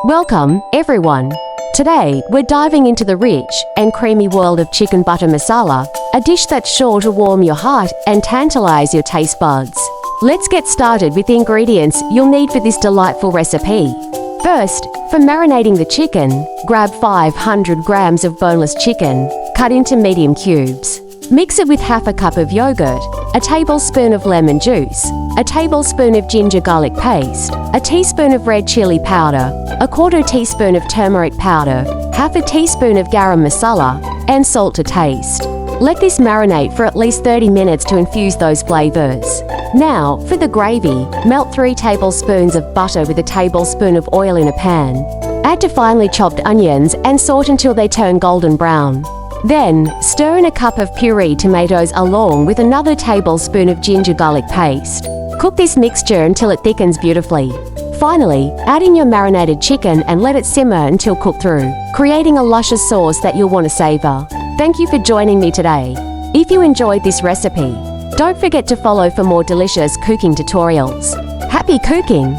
Welcome, everyone. Today, we're diving into the rich and creamy world of chicken butter masala, a dish that's sure to warm your heart and tantalize your taste buds. Let's get started with the ingredients you'll need for this delightful recipe. First, for marinating the chicken, grab 500 grams of boneless chicken, cut into medium cubes. Mix it with half a cup of yogurt, a tablespoon of lemon juice, a tablespoon of ginger garlic paste, a teaspoon of red chili powder, a quarter teaspoon of turmeric powder, half a teaspoon of garam masala, and salt to taste. Let this marinate for at least 30 minutes to infuse those flavors. Now, for the gravy, melt 3 tablespoons of butter with a tablespoon of oil in a pan. Add to finely chopped onions and saute until they turn golden brown. Then, stir in a cup of puree tomatoes along with another tablespoon of ginger garlic paste. Cook this mixture until it thickens beautifully. Finally, add in your marinated chicken and let it simmer until cooked through, creating a luscious sauce that you'll want to savor. Thank you for joining me today. If you enjoyed this recipe, don't forget to follow for more delicious cooking tutorials. Happy cooking!